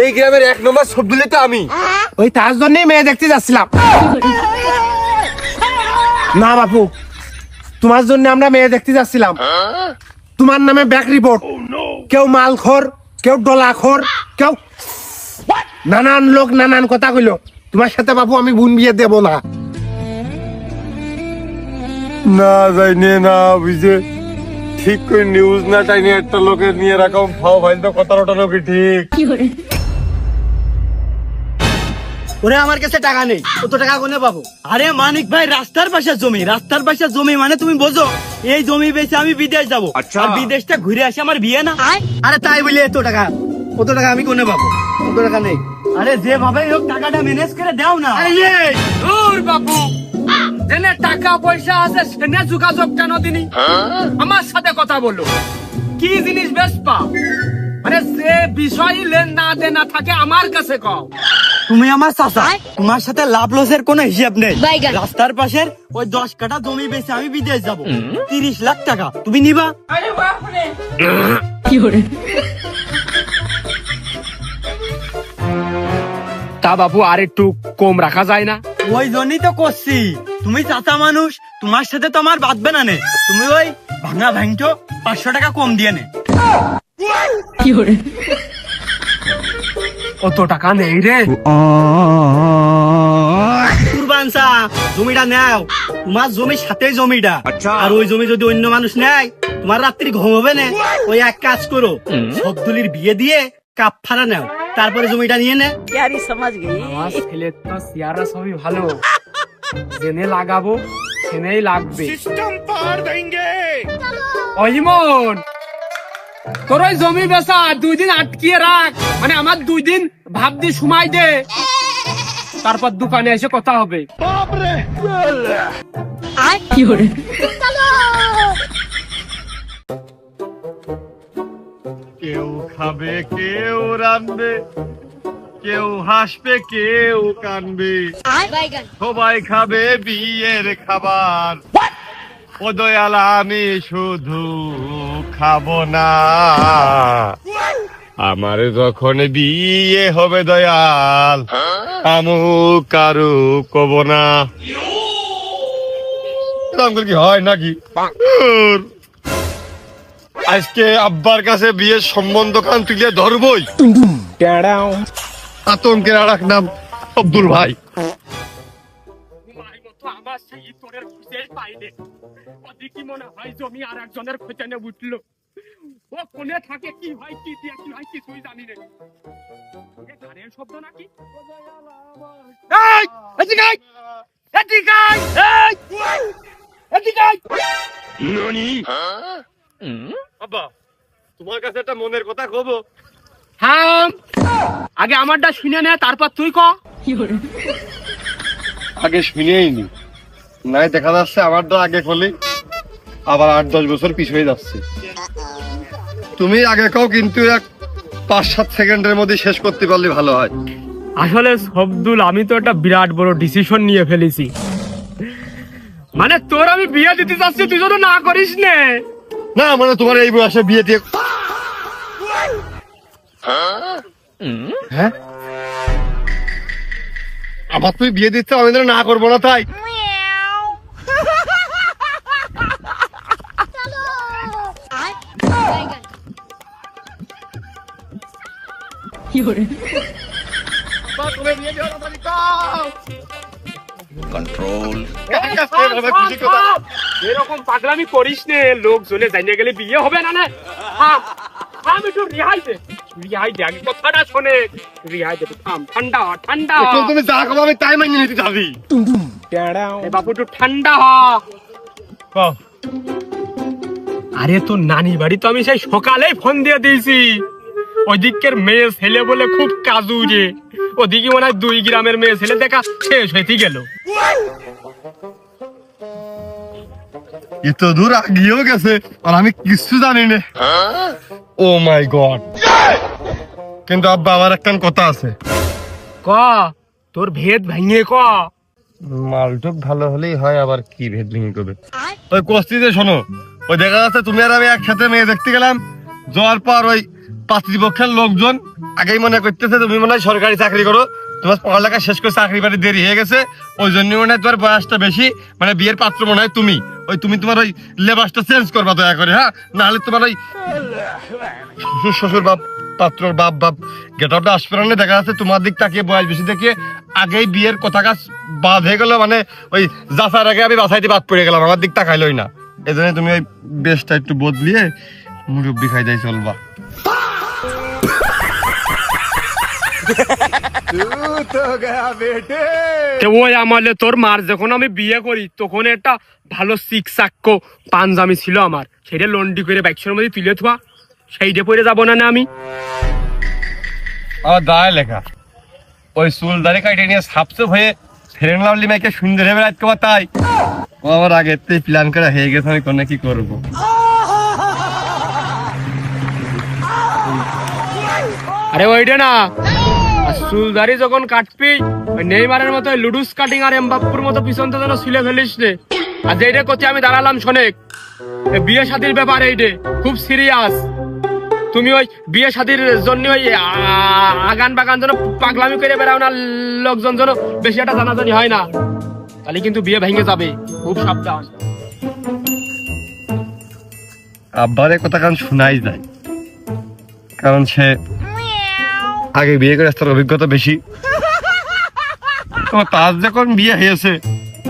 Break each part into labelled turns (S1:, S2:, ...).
S1: এই গ্রামের 1 নম্বর সবদুলি তো আমি।
S2: ওই তার জন্যই মেয়ে দেখতে যাচ্ছিলাম। না বাপু, তোমার জন্য আমরা মেয়ে দেখতে যাচ্ছিলাম। তোমার নামে ব্যাক রিপোর্ট, কেউ মালখোর, কেউ ডলাখোর, কেউ নানান লোক নানান কথা কইল। তোমার সাথে বাপু আমি বোন বিয়ে দেব না।
S1: না যাইনে না বুঝে ঠিক করে নিউজ না টাইনে একটা লোকের নিয়ে রাখম ফাও ভাই তো কথা রটানো কি ঠিক।
S3: ওরে আমার কাছে টাকা নেই, কত টাকা কোনে পাবো? আরে মানিক ভাই, রাস্তার পাশে জমি মানে তুমি বোঝো, এই জমি বেচে আমি বিদেশ যাবো। আর বিদেশটা ঘুরে আসে আমার বিয়ে না। আরে তাই বলে এত টাকা, কত টাকা আমি কোনে পাবো? কত টাকা নেই। আরে যেভাবে হোক টাকাটা ম্যানেজ করে দাও না।
S4: দূর বাপু, জেনে টাকা পয়সা আছে সেনে যোগাযোগ কেন দিনি? আমার সাথে কথা বলো, কি জিনিস বেচপা? আরে যে বিষয় লেন না দেনা থাকে আমার কাছে কও।
S3: তুমি আমার চাচা, তোমার সাথে লাভ লসের কোনো হিসাব নেই।
S5: বাইগান।
S3: রাস্তার পাশের ওই 10 কাঠা জমি বেচে আমি বিদেশ যাব, 30 লাখ টাকা তুমি নিবা?
S4: তা বাপু আর একটু কম রাখা যায় না?
S3: ওই জন্যই তো করছি, তুমি চাচা মানুষ, তোমার সাথে তো আমার বাঁধবে না নে। তুমি ওই ভাঙা ভাঙটো 500 টাকা কম দিয়ে নে।
S4: কত টাকা নেই রে?
S3: কুরবানসা জমিটা নাও, তোমার জমির সাথে জমিটা। আর ওই জমি যদি অন্য মানুষ নেয়, তোমার রাত্রি ঘুম হবে না। ওই এক কাজ করো, সবদুলির বিয়ে দিয়ে কাপ ফাড়া নাও, তারপরে জমিটা নিয়ে নে।
S4: আমার ছেলের তো চেহারা সবই ভালো, জেনে লাগাবো সেনেই লাগবে। অজিমন, তোর ওই জমি বেচা 2 দিন আটকিয়ে রাখ, মানে আমার 2 দিন ভাবতে সময় দে, তারপর দোকানে এসে কথা হবে।
S1: কেউ খাবে, কেউ রাঁধবে, কেউ হাসবে, কেউ কানবে,
S5: বাইগান।
S1: সবাই খাবে বিয়ের খাবার। ও দয়াল আমি শুধু খাবো না, আমার যখন বিয়ে হবে দয়াল আমু কারু কব না। এরকম করে কি হয় নাকি? আজকে আব্বার কাছে বিয়ের সম্বন্ধ কান তুলে ধরবই। আতঙ্কের আর এক নাম আব্দুল ভাই।
S4: আমার সেই তোরের খুঁজেই পাইলে, ওদিকে মনে হয় জমি আর একজনের খোঁজে উঠলো। ও কোনে থাকে, কি হয়, কি দিয়ে কি হয় কিছুই জানি না। গাড়ির শব্দ নাকি? এই, এদিকে আয়, এদিকে আয়, এই, এদিকে আয়।
S1: আব্বা, তোমার কাছে একটা মনের কথা কব।
S4: হ্যাঁ, আগে আমারটা শুনে নে, তারপর তুই ক।
S1: আগে শুনেই নি, নাই দেখা যাচ্ছে আমারটা আগে করলে আবার 8-10 বছর পিছিয়ে যাচ্ছে। তুমি আগে কও, কিন্তু 5-7 সেকেন্ডের মধ্যে শেষ করতে পারলে ভালো হয়।
S4: আসলে সবদুল, আমি তো একটা বিরাট বড় ডিসিশন নিয়ে ফেলেছি। মানে তোর আমি বিয়ে দিতে চাচ্ছি, তুই যদি না করিস নে।
S1: না মানে তোমার এই বয়সে বিয়ে দিয়ে, হ্যাঁ আবার তুমি বিয়ে দিচ্ছ, আমি যেন না করবো না তাই?
S5: বাইগান।
S4: এরকম পাগলামি করিস নে, লোক জনে জানিয়ে গেলে বিয়ে হবে না। না থাম, থাম, একটু রিহাই দে, রিহাই দে, আগে কথাটা শোনে, রিহাই দে, থাম, ঠান্ডা হ, ঠান্ডা হ।
S1: এখন তুমি যা করবো আমি তাই মানিয়ে নিতে যাবি।
S4: এ বাবু একটু ঠান্ডা হ। আরে তোর নানি বাড়ি তো আমি সেই সকালেই ফোন দিয়ে দিয়েছি। ওদিকের মেয়ে ছেলে বলে খুব কাজু রে, ওদিকে মনে হয় 2 গ্রামের মেয়ে ছেলে দেখা শেষ হয়ে গেল।
S1: এত দূর গিয়েও গেছে আর আমি কিছু জানি না। ও মাই গড! কিন্তু আব্বা আমার একটা কথা আছে।
S4: ক, তোর ভেদ ভেঙে ক।
S1: মালটুক ভালো হলেই হয়, আবার কি ভেদ ভেঙে করবে? ওই কস্তিতে শোনো, ওই দেখা যাচ্ছে তুমি আর আমি একসাথে মেয়ে দেখতে গেলাম, যাওয়ার পর ওই পাতৃপক্ষের লোকজন আগেই মনে করতেছে তুমি মনে হয় সরকারি চাকরি করো, তোমার পড়ালেখা শেষ করে চাকরি বাড়ি দেরি হয়ে গেছে, ওই জন্য মনে হয় তোমার বয়সটা বেশি, মানে বিয়ের পাত্র মনে হয় তুমি। তুমি তোমার ওই লেবাসটা চেঞ্জ করবা দয়া করে, হ্যাঁ, নাহলে তোমার ওই শ্বশুর বাপ পাত্রর বাপ গেট আপটা আসপেরানে দেখা যাচ্ছে তোমার দিক তাকিয়ে বয়স বেশি দেখে আগেই বিয়ের কথা কাজ বাদ হয়ে গেল, মানে ওই যাচার আগে আমি বাছাইতে বাদ পড়ে গেলাম, আমার দিক তাকাইলই না। এই জন্য তুমি ওই বেশটা একটু বদলিয়ে মুরব্বি খাই যাই চলবা।
S4: ওই আমলে তোর মার যখন আমি বিয়ে করি তখন একটা ভালো সিক্সাক্য পাঞ্জামি ছিল আমার, সেটা লন্ডি করে বাইকের মধ্যে তুলে থোয়া, সেইটা পরে যাবো না আমি।
S1: আমার দায় লেখা ওই চুল দাড়ি কাটে নিয়ে সাপসুপ হয়ে ফেরেন লাভলি মেয়েকে সুন্দর হবে রাত কবা, তাই ও আমার আগে প্ল্যান করা হয়ে গেছে আমি কোনে কি করবো।
S4: আরে ওইটা না, চুলদারি যখন কাটবি নেইমারের মতো লুডুস কাটিং আর এমবাপ্পুর মতো পিছন তো যেন ছিলে ফেলিস রে। আর যেটা করছে আমি দাঁড়ালাম শোনেক, বিয়ে শাদির ব্যাপার এইটে খুব সিরিয়াস। তুমি ওই বিয়ে শাদির জন্য ওই আগান বাগান যেন পাগলামি করে বেড়াও না, লোকজন যেন বেশি একটা জানাজানি হয় না, তাহলে কিন্তু বিয়ে ভেঙে যাবে, খুব সাবধান।
S1: আব্বারে কথা কারণ শোনাই যায়, কারণ সে আগে বিয়ে করে তার অভিজ্ঞতা বেশি। তোমার তার যখন বিয়ে হয়েছে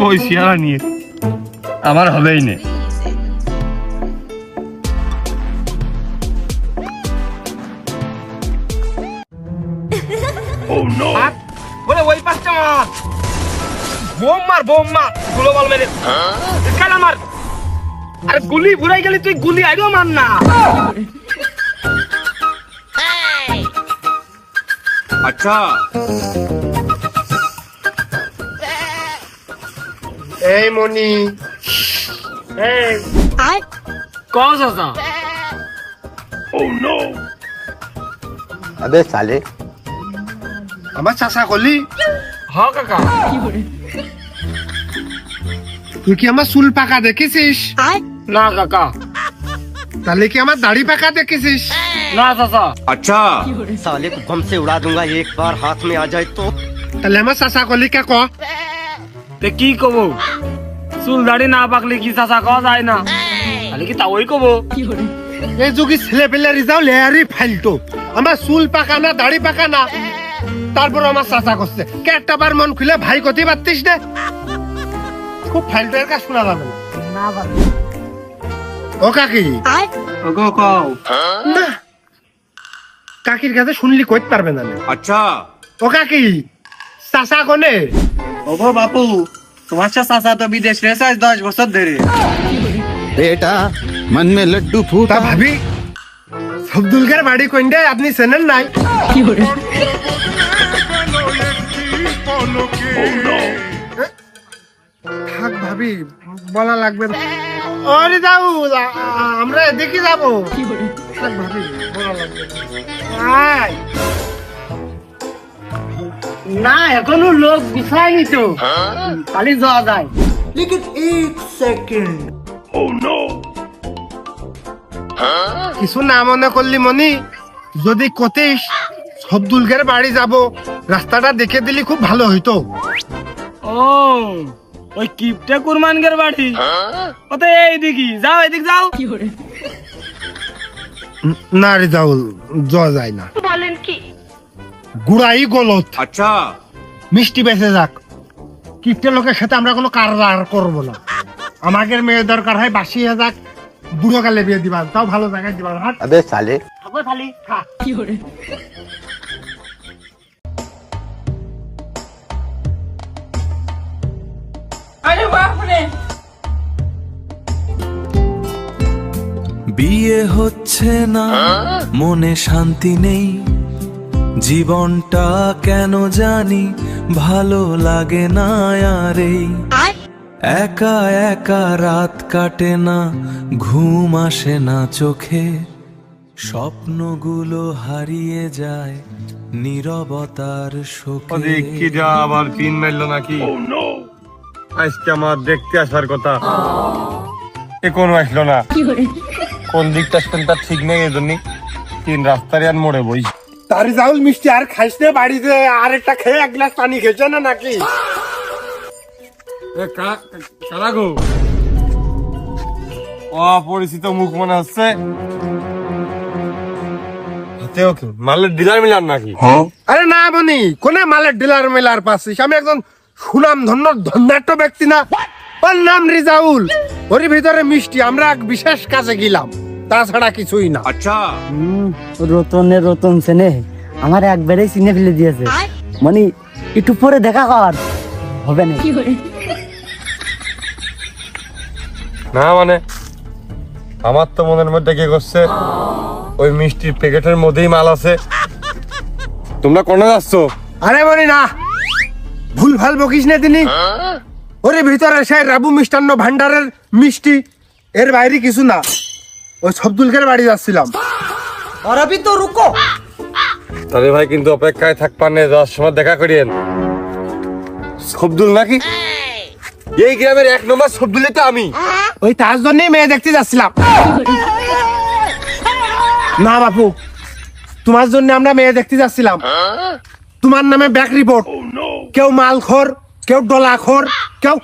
S1: ওই সিয়ারা নিয়ে আমার হবেই না।
S4: বলে ওই পাঁচটা মার বোম মার গ্লোবাল মেরে কাল আমার। আরে গুলি বুড়াই গেলি তুই, গুলি আইও মার না।
S2: আচ্ছা এই মনি,
S4: কও চাচা।
S5: अबे साले
S2: আমার চাচা কলি
S4: হ কাকা,
S2: তুই কি আমার চুল পাকা দেখেছিস?
S4: না কাকা,
S2: তাহলে কি আমার দাড়ি পাকা দেখেছিস?
S4: না চাচা।
S2: আচ্ছা
S5: साले को बम से उड़ा दूंगा एक बार हाथ में आ जाए तो।
S2: তাহলে আমার চাচা কলি কে ক?
S4: তে কি কব, চুল দাড়ি না পাকলে কি চাচা কওয়া যায় না, তাহলে কি তা ওই কব।
S2: এই যুগি ছেলে পেলে রিজাও লেয়ারি ফাইলতো, আমার চুল পাকা না দাড়ি পাকা না, তারপর আমার চাচা করছে কে একটা বার মন খুলে ভাই কতি পারতিস না, খুব ফাইলটো এর কাজ শোনা যাবে না। ও কাকি,
S3: ওগো কও।
S2: না কাকির কাছে শুনলি কইতে পারবে না।
S1: আচ্ছা
S2: ও কাকি, চাচা কোনে?
S3: ওগো বাপু, তোমার চাচা তো বিদেশ রয়েছে আজ 10 বছর ধরে।
S5: बेटा मन में लड्डू
S2: তা
S5: फूटा।
S2: ভাবি সবদুলকার বাড়ি কোনটা আপনি চেনেন নাই? থাক ভাবি, বলা লাগবে না। ওরে যাও, আমরা এদিকে যাবো। থাক ভাবি, বলা লাগবে না। আয়।
S3: না এখনো লোক গুছায়নি তো, খালি যাওয়া যায়।
S2: কিছু না মনে করলি মনি, যদি কতিস সবদুলকার বাড়ি যাব, রাস্তাটা দেখে দিলি খুব ভালো হইতো।
S4: ও ওই কিপটে কুরমানগের বাড়ি, ও তো এইদিকে যাও, এদিক যাও।
S2: না রে যাও, যাওয়া যায় না।
S6: বলেন কি?
S2: গুড়াই গলত। আচ্ছা মিষ্টি বেঁচে যাক, কিপটে লোকের সাথে আমরা কোনো কারবার করবো না। আমাদের মেয়ে দরকার হয় বাসিয়ে যাক, বুড়ো কালে বিয়ে দিবা, তাও ভালো জায়গায় দিবা। হাট
S5: अबे साले
S2: থাকো খালি খা।
S7: বিয়ে হচ্ছে না, মনে শান্তি নেই, জীবনটা কেন জানি ভালো লাগে না আর এই একা একা রাত কাটে না, ঘুম আসে না চোখে, স্বপ্নগুলো হারিয়ে যায় নীরবতার শোকে।
S1: কি যা আবার পিন মারলো নাকি? আজকে আমার দেখতে আসার কথা এ কোনো আসলো না, কোন দিকটা শুনতে ঠিক নেই, এই জন্য তিন রাস্তার ইয়ান মোড়ে বই।
S2: তারি জাউল মিষ্টি আর খাইস না বাড়িতে, আর একটা খেয়ে এক গ্লাস পানি খেয়েছে না নাকি?
S1: কারা গো? অপরিচিত মুখ মনে হচ্ছে। হাতেও কি মালের ডিলার মিলার নাকি?
S2: আরে না মনি, কোনে মালের ডিলার মেলার পাচ্ছিস? আমি একজন সুনাম ধন্য ধন্যাঢ্য ব্যক্তি না? ওর নাম রিজাউল, ওর ভিতরে মিষ্টি। আমরা এক বিশেষ কাজে গেলাম, তাছাড়া কিছুই না।
S3: রতনের রতন সেনে আমার একবারেই চিনে ফেলে দিয়েছে। মানে একটু পরে দেখা কর হবে না।
S1: না মানে আমার তো মনের মধ্যে কি করছে, ওই মিষ্টির প্যাকেটের মধ্যেই মাল আছে। তোমরা কোনে যাচ্ছ?
S2: আরে মনি না, ভুল ভাল বকিস না তিনি। ওর ভিতরে সেই রাবু মিষ্টান্ন ভান্ডারের মিষ্টি, এর বাইরে কিছু না। ওই সবদুলকের বাড়ি যাচ্ছিলাম।
S3: और अभी तो रुको।
S1: তাহলে ভাই কিন্তু অপেক্ষায় থাকবার নেই, যাওয়ার সময় দেখা করিয়েন। সবদুল নাকি? এই গ্রামের এক নম্বর সবদুলই তো আমি।
S2: ওই তার জন্যই মেয়ে দেখতে যাচ্ছিলাম। না বাপু, তোমার জন্য আমরা মেয়ে দেখতে যাচ্ছিলাম। তোমার নামে ব্যাক রিপোর্ট। কেউ মালখোর, কেউ ডলাখোর, কেউ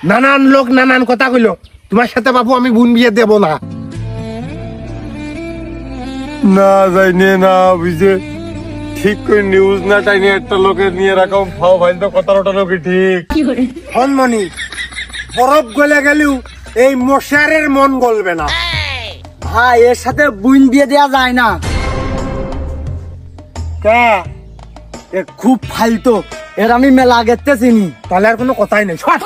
S2: নানান লোক নানান কথা কইলো। তোমার সাথে বাপু আমি বোন বিয়ে দেব না।
S1: না যাইনে না বুঝে ঠিক করে নিউজ না টাইনে একটা লোকের নিয়ে রাখো ফাও ভাই, তো কথা রটানো কি ঠিক?
S2: হনমনি, বরফ গলে গেলেও এই মশারের মন গলবে না।
S3: ভাই এর সাথে বুইন দিয়ে দেয়া যায় না।
S2: কে?
S3: এ খুব ফালতো, এর আমি মেলা আগেতে চিনি।
S2: তাহলে আর কোনো কথাই নেই। ছট!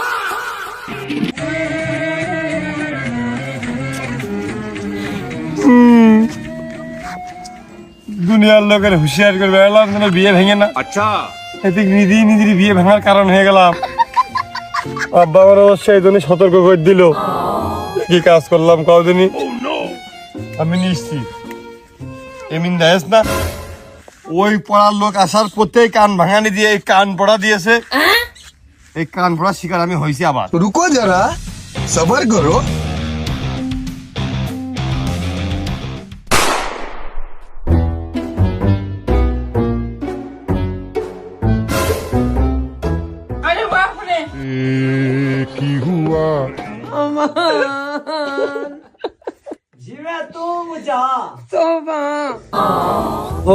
S1: দুনিয়ার লোকের হুঁশিয়ার করে বেড়ালাম যেন বিয়ে ভেঙে না। আচ্ছা, এদিক নিজের বিয়ে ভাঙার কারণ হয়ে গেলাম। আব্বা আমার অবশ্যই এই জন্য সতর্ক করে দিল। কি কাজ করলাম কদিনই আমি নিশ্চিত। এমিন দেখ না, ওই পড়ার লোক আসার প্রত্যেক কান ভাঙানি দিয়ে এই কান পড়া দিয়েছে। এই কান পড়া শিকার আমি হয়েছি আবার।
S6: रुको जरा सबर करो।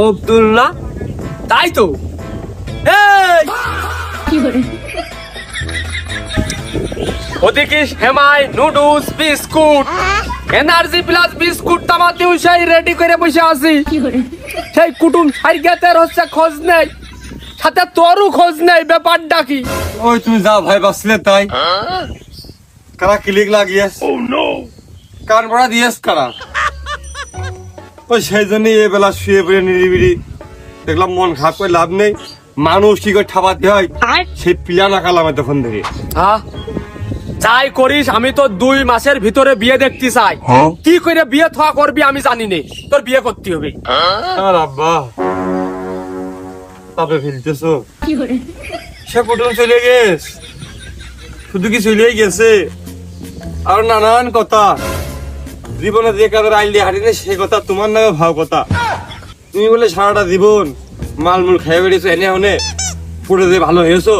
S4: আব্দুল্লাহ, তাই তো। ওদিকে হেমাই noodles biscuit energy plus biscuit তামাতেও সেই রেডি করে বসে আছি। সেই কুটুম সাইগাতের হচ্ছে খোঁজ নেই, সাথে তোরও খোঁজ নেই। ব্যাপারটা কি?
S1: ওই তুমি যা ভাই বাসলে তাই কারা ক্লিক লাগিয়েস, কান পড়া দিয়েস কারা। ওই সেই জন্যই এ বেলা শুয়ে পড়ে নিরিবিড়ি দেখলাম, মন খারাপ করে লাভ নেই। মানুষ কি করে ঠাপাতে হয় সেই প্ল্যান আঁকালাম তখন থেকে।
S4: হ্যাঁ, যাই করিস, আমি তো 2 মাসের ভিতরে বিয়ে দেখতে চাই। কি করে বিয়ে থা করবি আমি জানি নে, তোর বিয়ে করতে হবে।
S1: আর আব্বা তাপে ফেলতেছো, সে কুটুম চলে গেছ, শুধু কি চলেই গেছে আর নানান কথা জীবনে যে কাদের আইলে হারিয়ে সে কথা তোমার নামে ভাব কথা। তুমি বলে সারাটা জীবন মালমূল খেয়ে বেড়েছো, এনে হনে পড়ে যে ভালো হয়েছো।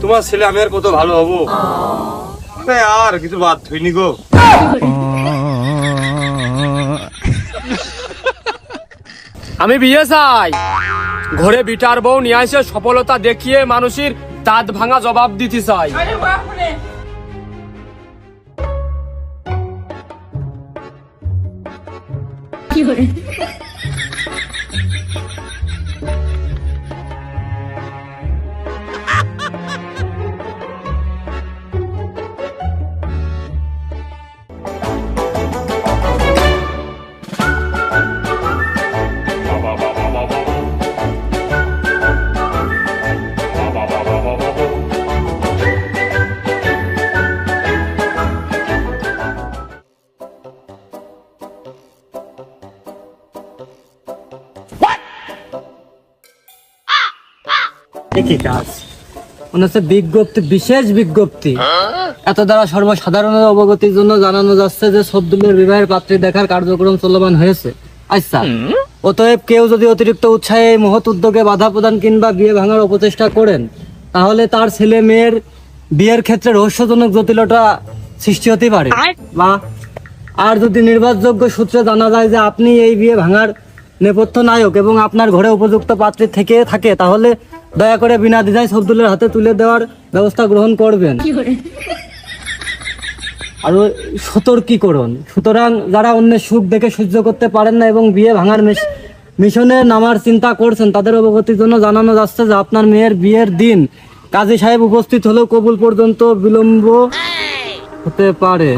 S1: তোমার ছেলে আমি আর কত ভালো হবো। আর কিছু বাদ হইনি গো।
S4: আমি বিয়ে চাই, ঘরে বিটার বউ নিয়ে আসে সফলতা দেখিয়ে মানুষের দাঁত ভাঙা জবাব দিতে চাই।
S3: কি কাজ মনে হচ্ছে বিজ্ঞপ্তি, বিশেষ বিজ্ঞপ্তি। এত দ্বারা সর্বসাধারণের অবগতির জন্য জানানো যাচ্ছে যে সবদুলের বিবাহের পাত্রী দেখার কার্যক্রম চলমান হয়েছে। আচ্ছা, অতএব কেউ যদি অতিরিক্ত উৎসাহে এই মহৎ উদ্যোগে বাধা প্রদান কিংবা বিয়ে ভাঙার অপচেষ্টা করেন, তাহলে তার ছেলে মেয়ের বিয়ের ক্ষেত্রে রহস্যজনক জটিলতা সৃষ্টি হতে পারে। বা আর যদি নির্ভরযোগ্য সূত্রে জানা যায় যে আপনি এই বিয়ে ভাঙার নেপথ্য নায়ক এবং আপনার ঘরে উপযুক্ত পাত্রী থেকে থাকে, তাহলে দয়া করে বিনা দ্বিধায় শব্দুলের হাতে তুলে দেওয়ার ব্যবস্থা গ্রহণ করবেন। আর সতর্কীকরণ, সুতরাং যারা অন্যের সুখ দেখে সহ্য করতে পারেন না এবং বিয়ে ভাঙার মিশনে নামার চিন্তা করছেন, তাদের অবগতির জন্য জানানো যাচ্ছে যে আপনার মেয়ের বিয়ের দিন কাজী সাহেব উপস্থিত হলেও কবুল পর্যন্ত বিলম্ব হতে পারে।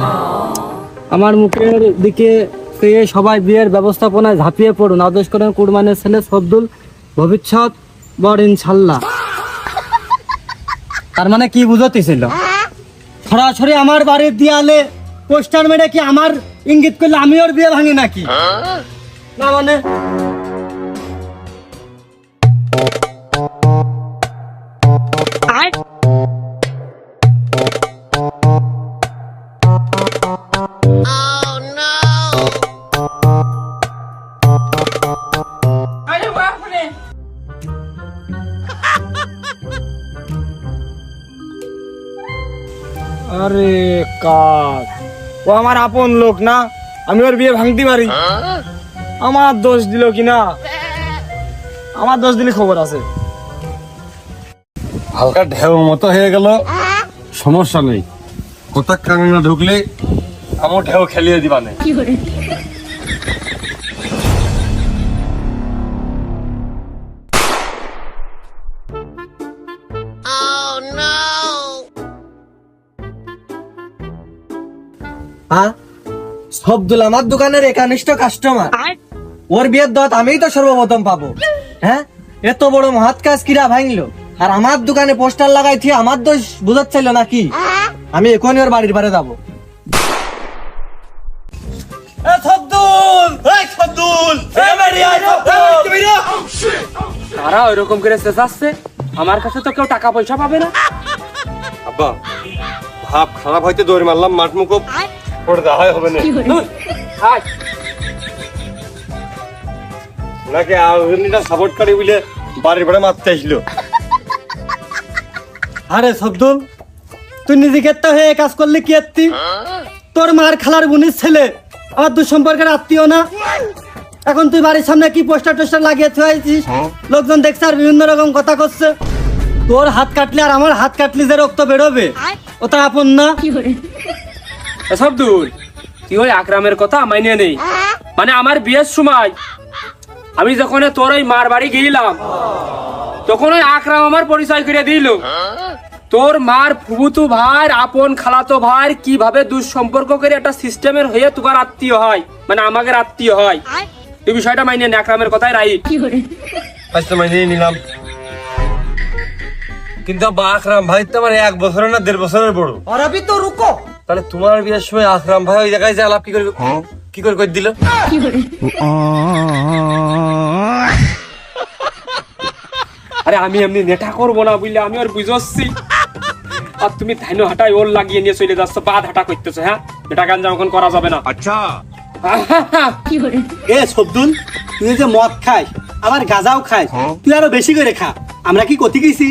S3: আমার মুখের দিকে পেয়ে সবাই বিয়ের ব্যবস্থাপনায় ঝাঁপিয়ে পড়ুন। আদেশ করেন কুরবানের ছেলে শব্দুল, ভবিষ্যৎ বর ইনশাল্লাহ। তার মানে কি বুঝতেছিল? সরাসরি আমার বাড়ির দেয়ালে পোস্টার মেরে কি আমার ইঙ্গিত করলে আমি ওর বিয়ে ভাঙি নাকি? না মানে
S2: আরে কাক, ও আমার আপন লোক না, আমি ওর বিয়ে ভাঙতে পারি? আমার দোষ দিল কিনা? আমার দোষ দিলে খবর আছে।
S1: হালকা ঢেউ মতো হয়ে গেল, সমস্যা নেই। কোথাক কানে না ঢুকলে আমার ঢেউ খেলিয়ে দিবানে।
S3: হ্যাঁ, শব্দুল আমার দোকানের একনিষ্ঠ কাস্টমার, ওর বিয়ের দত আমিই তো সর্বপ্রথম পাবো। হ্যাঁ, এত বড় মহৎ কাজ কিরা ভাঙলো, আর আমার দোকানে পোস্টার লাগাই থিয়ে আমার দোষ বুঝাচ্ছিল নাকি? আমি এখনই ওর বাড়ির বাড়ি যাবো।
S4: তারা ওইরকম করে চেঁচাচ্ছে, আমার কাছে তো কেউ টাকা পয়সা পাবে না।
S1: আব্বা, ভাব খারাপ হইতে দৌড় মারলাম, মাঠ মুখ পড়ে দেওয়া হবে না নাকি আগুনটা সাপোর্ট করে বলে বাড়ির বাড়ি মারতে আসলো।
S3: আরে শব্দুল, তুই নিজেকে তো হয়ে কাজ করলে কি আত্মি? তোর মার খালার বোনের ছেলে আমার দুঃসম্পর্কের আত্মীয় না? এখন তুই বাড়ির সামনে কি পোস্টার টোস্টার লাগিয়ে থুয়েছিস, লোকজন দেখছে আর বিভিন্ন রকম কথা করছে। তোর হাত কাটলে আর আমার হাত কাটলে যে রক্ত বেরোবে, ওটা আপন না?
S4: শব্দুল, তুই ওই আকরামের কথা মাইনে নেই। মানে আমার বিয়ের সময় আমি যখন তোর ওই মার বাড়ি গেলাম, তখন ওই আকরাম আমার পরিচয় করে দিল। তোর মার ফুবুতু ভাই, আপন খালাতো ভাই কিভাবে দুঃসম্পর্ক করে একটা সিস্টেমের হয়ে তোমার আত্মীয় হয়, মানে আমাদের আত্মীয় হয়। তুই বিষয়টা মাইনে নে, আকরামের কথাই রাইট।
S1: আচ্ছা, মাইনে নিলাম, কিন্তু আব্বা আকরাম ভাই তো আমার 1 বছরের না 1.5 বছরের বড়।
S3: और अभी तो रुको।
S1: তাহলে তোমার বিয়ের সময় আকরাম ভাই ওই জায়গায় যে আলাপ কি করে দিল?
S4: আরে আমি এমনি নেটা করবো না বুঝলে, আমি আর বুঝছি। আর তুমি ধাইনো হাঁটাই ওর লাগিয়ে নিয়ে চলে যাচ্ছ, বাদ হাঁটা করতেছো। হ্যাঁ, এটা গান যখন করা যাবে না।
S1: আচ্ছা,
S3: এ শব্দুল, তুই যে মদ খাস আবার গাঁজাও খাস, তুই আরো বেশি করে খা। আমরা কি করতে গেছি?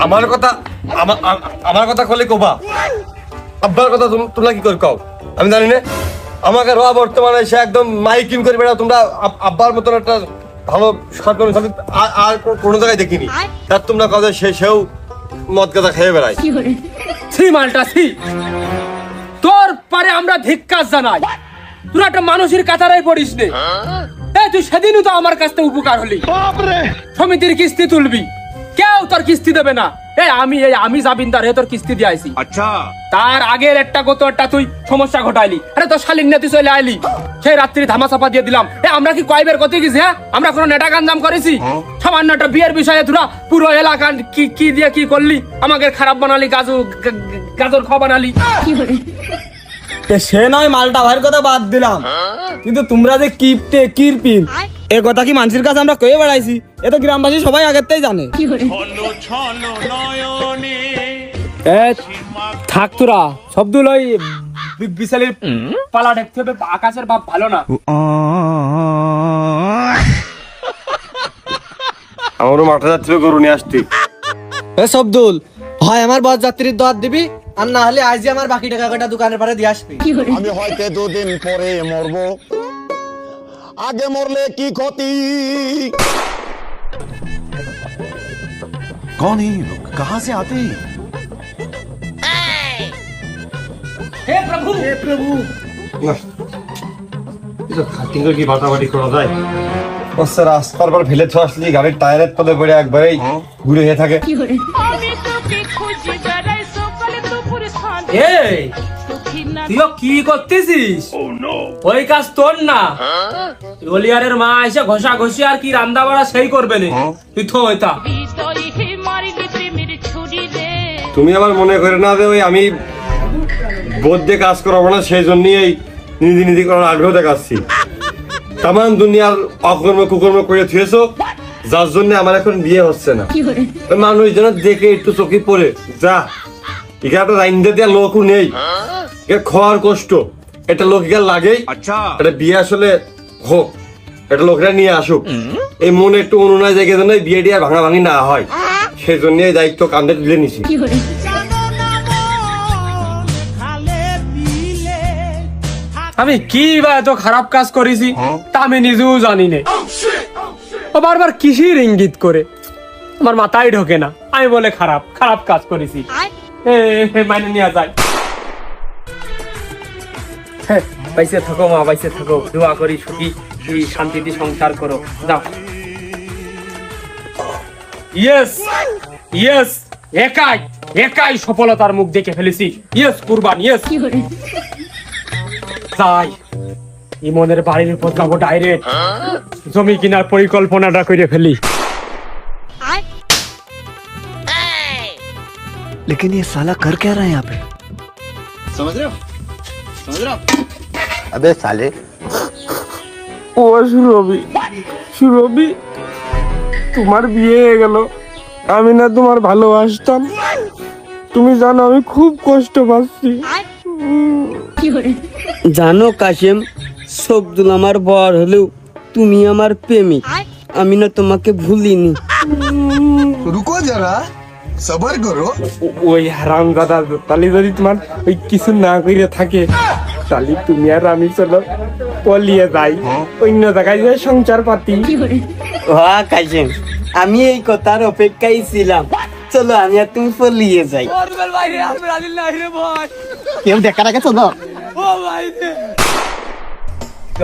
S1: আমার কথা আমার কথা কলে কোবা, আব্বার কথা তোমরা কি করে কও আমি জানি না। আমাকে রোয়া বর্তমানে সে একদম মাইকিং করে বেড়াও। তোমরা আব্বার মতন একটা ভালো সরকার আর কোনো জায়গায় দেখিনি। তার তোমরা কথা সেও মদ গাঁজা খেয়ে বেড়ায়।
S4: ছি মালটা ছি, তোর পারে আমরা ধিক্কার জানাই। তোরা একটা মানুষের কাতারাই পড়িস নে। তুই সেদিনও তো আমার কাছ থেকে উপকার হলি, সমিতির কিস্তি তুলবি, কেউ তোর কিস্তি দেবে না। আমি জামিনদার হয়ে তোর কিস্তি দিয়ে আইছি।
S1: আচ্ছা,
S4: তার আগের একটা তুই সমস্যা ঘটাইলি। আরে তোর শালীন নিয়ে তুই চলে আইলি, সেই রাত্রি ধামা চাপা দিয়ে দিলাম। আমরা কি কয়বার কত গেছি? হ্যাঁ, আমরা কোনো নেটা গাঞ্জাম করেছি? সামান্য একটা বিয়ের বিষয়ে তোরা পুরো এলাকা কি দিয়ে কি করলি, আমাকে খারাপ বানালি, গাজর খাওয়া বানালি।
S3: সে নয় মালটা ভাইয়ের কথা বাদ দিলাম, কিন্তু তোমরা যে কিরপিন এ কথা কি মানুষের কাছে আমরা কয়ে বেড়াইছি? এ তো গ্রামবাসী সবাই আগের থেকে জানে।
S4: থাক তোরা শব্দুল ওই বিশালের পালা দেখতে হবে, আকাশের বাপ ভালো না।
S1: আমারও মাঠে যাচ্ছিল গরু নিয়ে আসতে।
S3: এ শব্দুল, হয় আমার বর যাত্রীর দর দিবি, আর না হলে আজই আমার বাকি টাকা কটা দোকানের পারে দিয়ে আসবি।
S6: আমি হয়তো 2 দিন পরে মরবো, আগে মরলে কি ক্ষতি? कौन है ये लोग, कहां से आते हैं?
S1: কি বাটাবাটি করা যায়? রাস্তার পর ফেলে তো আসলি, গাড়ির টায়ারের তলে পড়ে একবারেই ঘুরে হয়ে থাকে।
S4: এই তুইও কি করতেছিস? ওই কাজ তোর না, ওলিয়ারের মা এসে ঘষা ঘষি আর কি রান্না বাড়া সেই করবে না। তুই তো ওইটা
S1: তুমি আবার মনে করে না যে ওই আমি বোধ দিয়ে কাজ করাবো না, সেই জন্যই এই নিজে নিজে করার আগ্রহ দেখাচ্ছি। তামান দুনিয়ার অকর্ম কুকর্ম করে থুয়েছো, যার জন্য আমার এখন বিয়ে হচ্ছে না। ওই মানুষ যেন দেখে একটু চোখে পড়ে যা, এখানে একটা রাইন্দে দেওয়ার লোকও নেই, খাওয়ার কষ্ট, এটা লোক এখানে লাগেই। এটা বিয়ে আসলে হোক, এটা লোকরা নিয়ে আসুক, এই মনে একটু অনুনয় জায়গা যেন বিয়ে দিয়ে ভাঙা ভাঙি না হয়, সেই জন্য এই দায়িত্ব কাঁধে তুলে নিছি।
S4: আমি কি বা এত খারাপ কাজ করেছি তা আমি নিজেও জানি না। ও বারবার কিসির ইঙ্গিত করে, আমার মাথায় ঢোকে না। আমি বলে খারাপ খারাপ কাজ করেছি, মাইনে নিয়ে যায়। বাইসে থাকো মা, বাইসে থাকো, দোয়া করি সুখী শান্তিতে সংসার করো। যাও। ইয়েস ইয়েস, একাই একাই সফলতার মুখ দেখে ফেলেছি। ইয়েস কুরবান, ইয়েস। যাই ইমনের বাড়ির উপর যাবো ডাইরেক্ট, জমি কেনার পরিকল্পনাটা করে ফেলি।
S7: लेकिन ये साला कर क्या रहा है यहाँ पे?
S6: अबे साले,
S4: ও সুরভি, সুরভি তোমার বিয়ে হয়ে গেল। আমি না তোমার ভালোবাসতাম, তুমি জানো আমি খুব কষ্ট পাচ্ছি।
S3: জানো কাশেম, শব্দুল আমার বর হলেও তুমি আমার প্রেমিক, আমি না তোমাকে ভুলিনি।
S6: रुको जरा, सबर करो।
S4: ওই হারাম দাদা তাহলে যদি তোমার ওই কিছু না করে থাকে, তাহলে তুমি আর আমি চলো পলিয়ে যাই, অন্য জায়গায় যাই সংসার পাতি।
S3: হ্যাঁ কাশেম, আমি এই কথার অপেক্ষায় ছিলাম। চলো আমি আর তুমি পলিয়ে যাই। কেউ দেখার আগে চলো।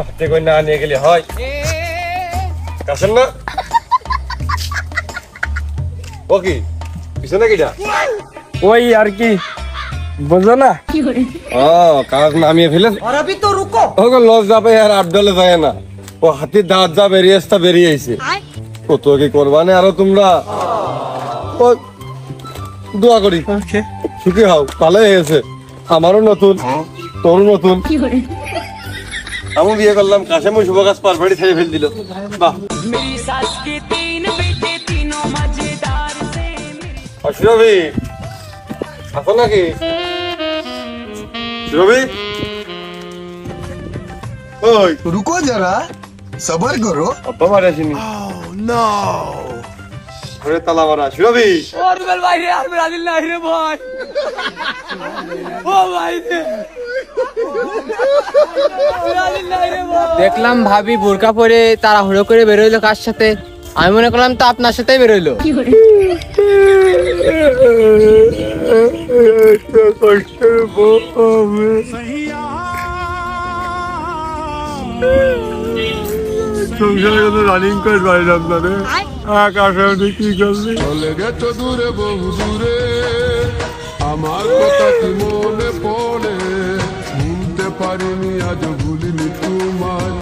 S1: হাতে করে না নিয়ে গেলে হয়, কাছেন না? ও কি পিছনে কিটা?
S4: ওই আর কি বুঝো না,
S1: ও কাজ নামিয়ে ফেলে ওকে লস যাবে আর আবডলে যায় না, ও হাতির দাঁত যা বেরিয়েছে তা বেরিয়েছে। কত কি করবানে আরো তোমরা, ও দোয়া করি সুখী হও, ভালোই হয়েছে। আমারও নতুন, তোরও নতুন। আমি বিয়ে করলাম, কাশেমও শুভ কাজ পারফেক্ট ছেড়ে ফেল দিল। বাহ, সুরভি আছো নাকি? সুরভি ওই
S6: रुको जरा, सबर करो।
S1: আব্বা মারে আসেনি। ঘরে তালা মারা। সুরভি
S3: দেখলাম ভাবি বোরকা পরে তাড়াহুড়ো করে বেরোইলো কার সাথে, আমি মনে করলাম তো আপনার সাথেই বেরোইলো।
S1: রানিং করে পাইলাম না রে, আকাশে কি করলি?
S8: চলে গেছো দূরে বহু দূরে, আমার কথা কি মনে পড়ে, ভুলতে পারিনি আজ ভুলিনি তোমার।